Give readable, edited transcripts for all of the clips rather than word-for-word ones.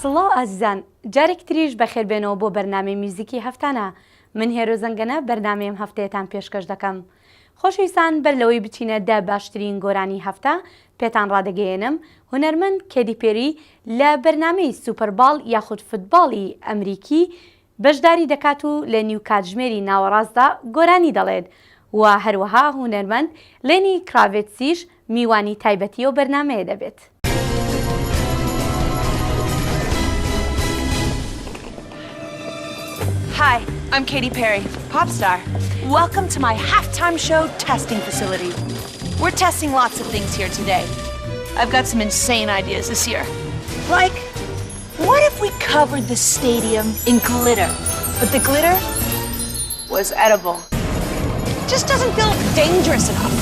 سڵاو ئازیزان، جارێک تریش بەخێربێنەوە بۆ بەرنامەی میوزیکی هەفتانە. من هێرۆ زەنگەنە بەرنامەیەم هەفتەیەتان پێشکەش دەکەم. خۆشەویستان، بەر لەوەی بچینە دە باشترین گۆرانی هەفتە پێتان ڕادەگەیەنم هونەرمەند کێدی پێری لە بەرنامەی سوپەرباڵ یاخود فوتباڵی ئەمریکی بەشداری دەکات و لە نیو کاتژمێری ناوەڕاستدا گۆرانی دەڵێت و هەروەها هونەرمەند لێنی کراڤێتسیش میوانی تایبەتی و بەرنامەیە دەبێت. Hi, I'm Katy Perry, pop star. Welcome to my halftime show testing facility. We're testing lots of things here today. I've got some insane ideas this year. Like, what if we covered the stadium in glitter, but the glitter was edible? It just doesn't feel dangerous enough.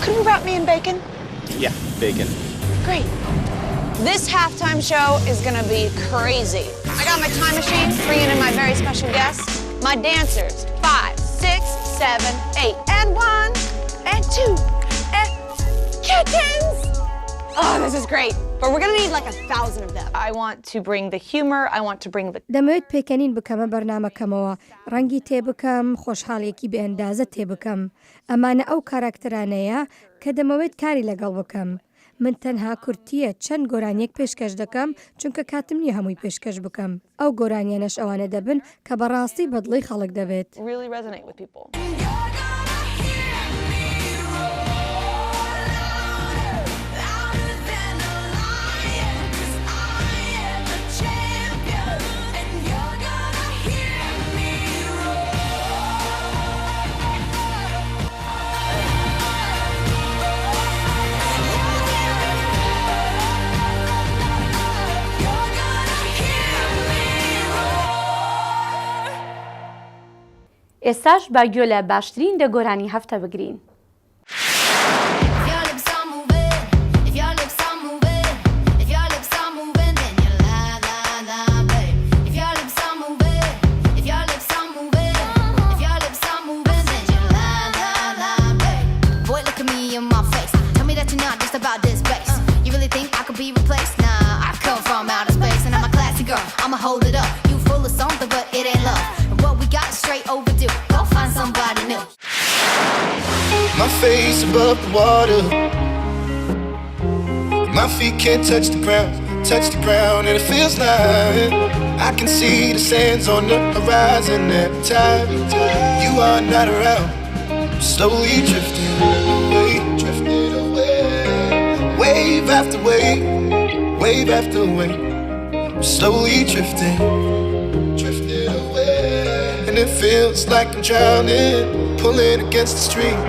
Could we wrap me in bacon? Yeah, bacon. Great. This halftime show is gonna be crazy. I got my time machine, bringing in my very special guests, my dancers, 5, 6, 7, 8, and 1, and 2, and kittens! Oh, this is great. But we're gonna need like 1,000 of them. I want to bring the humor, I want to bring the... دەمەوێت پێکەنین بکەمە بەرنامەکەمەوە، ڕەنگی تێبکەم، خۆشحاڵیەکی بێئەندازە تێبکەم. ئەمانە ئەو کاراکتەرانەیە کە دەمەوێت کاری لەگەڵ بکەم. من تەنها کورتیە چەند گۆرانیەک پێشکەش دەکەم چونکە کاتم نییە هەمووی پێشکەش بکەم. ئەو گۆرانیانەش ئەوانە دەبن کە بەڕاستی بەدڵی خەڵک دەبێت. Really resonate with people. ئێستاش با گوێ لە باشترین دەگۆرانی هەفتە بگرین. My face above the water, my feet can't touch the ground, and it feels like I can see the sands on the horizon every time you are not around. I'm slowly drifting away, wave after wave, wave after wave. I'm slowly drifting away, and it feels like I'm drowning, pulling against the stream.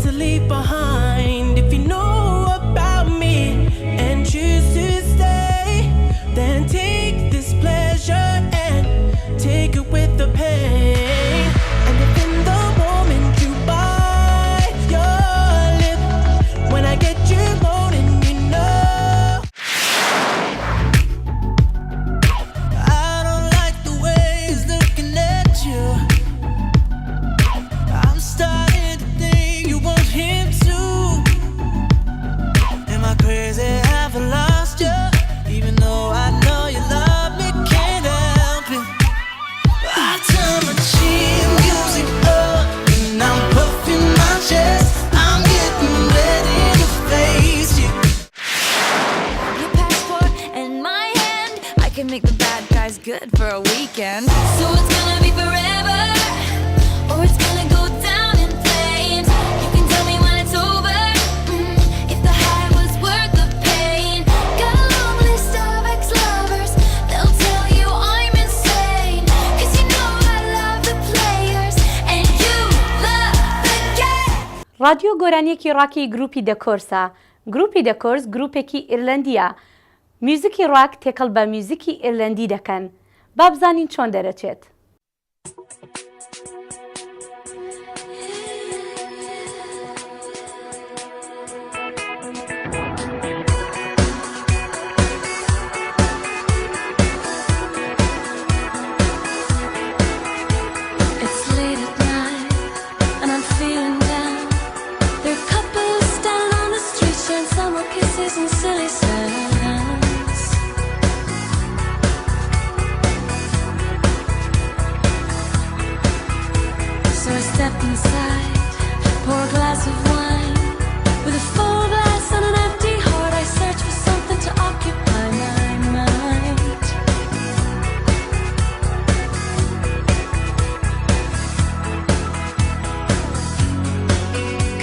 to leave behind. If you know about me and choose to stay, then take this pleasure and take it with the pain. And if in the moment you bite your lip, when I get you moaning, you know I don't like the way he's looking at you. I'm starting to think you want him too. Am I crazy? Have I lost you? Even though I know you love me, can't help it. I turn my cheap music up and I'm puffing my chest. I'm getting ready to face you. Your passport in my hand, I can make the bad guys good for a weekend. So it's gonna be forever, or it's gonna go down in flames. You can tell me when it's over, if the high was worth the pain. Got a long list of ex-lovers, they'll tell you I'm insane. 'Cause you know I love the players, and you love the game. رادیۆ گۆرانیەکی ڕاکی گروپی دەکۆرسە. گروپی دەکۆرس گروپێکی ئیرلندیە. میوزیکی ڕاک تێکەڵ بە میوزیکی ئیرلندی دەکەن. با بزانین چۆن دەرەچێت. It's late at night, and I'm feeling down. There are couples standing on the street sharing summer kisses and silly sounds. So I step inside, pour a glass of wine. With a full glass and an empty heart, I search for something to occupy my mind.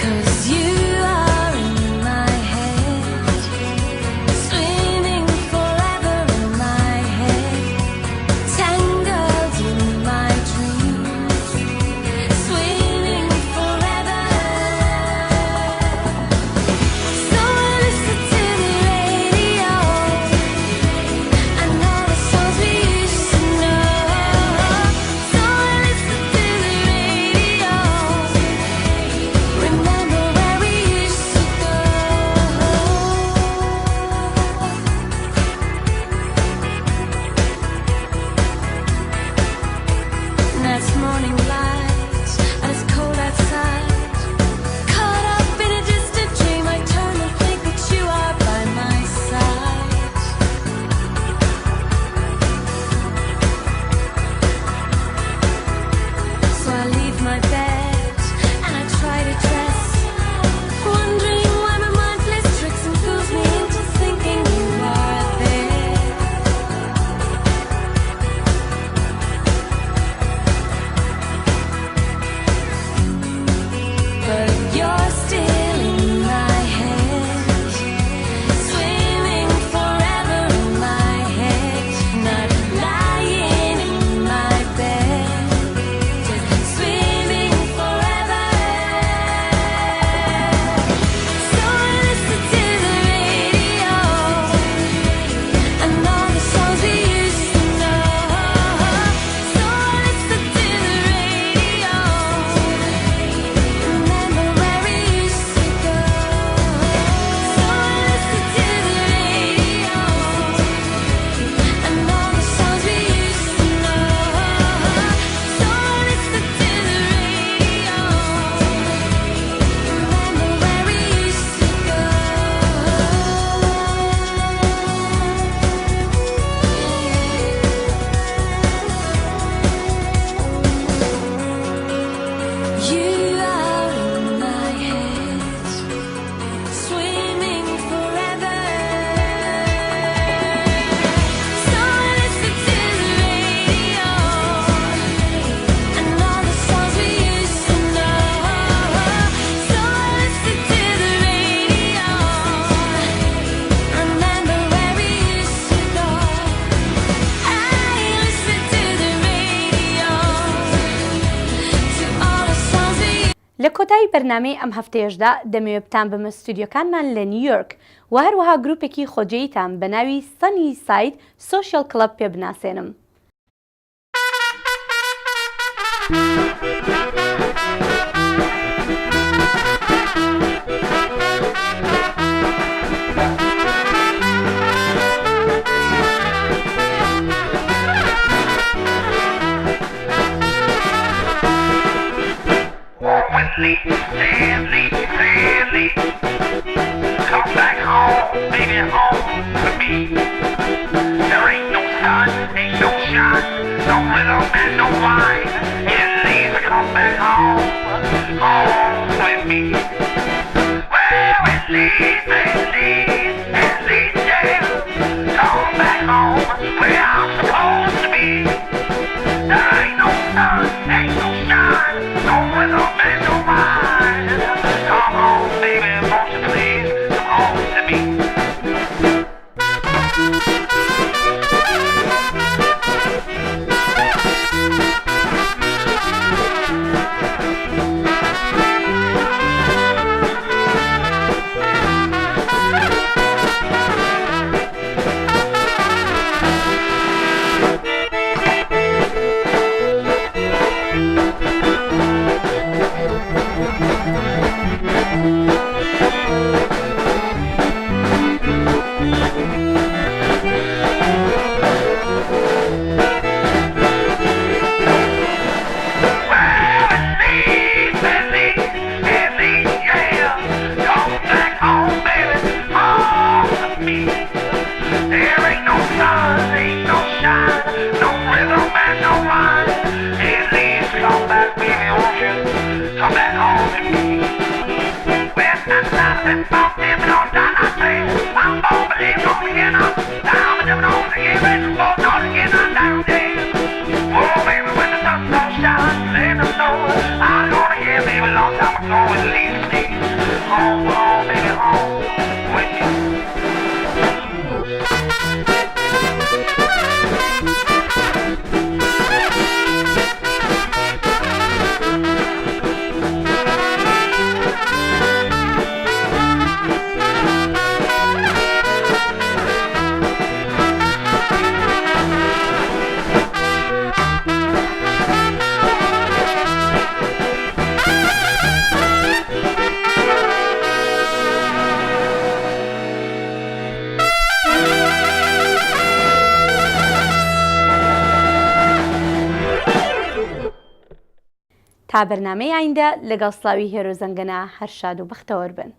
Cause you are in my head, بەرنامەی ئەم هەفتەیەشدا دەمەوێت بتان بمە ستودیۆکانمان لە نیویۆرک و هەروەها گروپێکی خۆجێیتان بە ناوی سەنی ساید سۆشیەل کلەب پێ بناسێنم. Stanley, come back home, baby, home to me. There ain't no sun, ain't no shine, no rhythm and no wine. Yeah, please come back home, home with me. Well, at least, yeah, come back home where I'm supposed to be. There ain't no sun, ain't no shine, no rhythm and no wine. Come home, baby, won't you please come home to me. تا بەرنامەی ئایندا لەگەڵ سڵاوی هێرۆ زەنگەنە هەر شاد و بەختەوەر بن.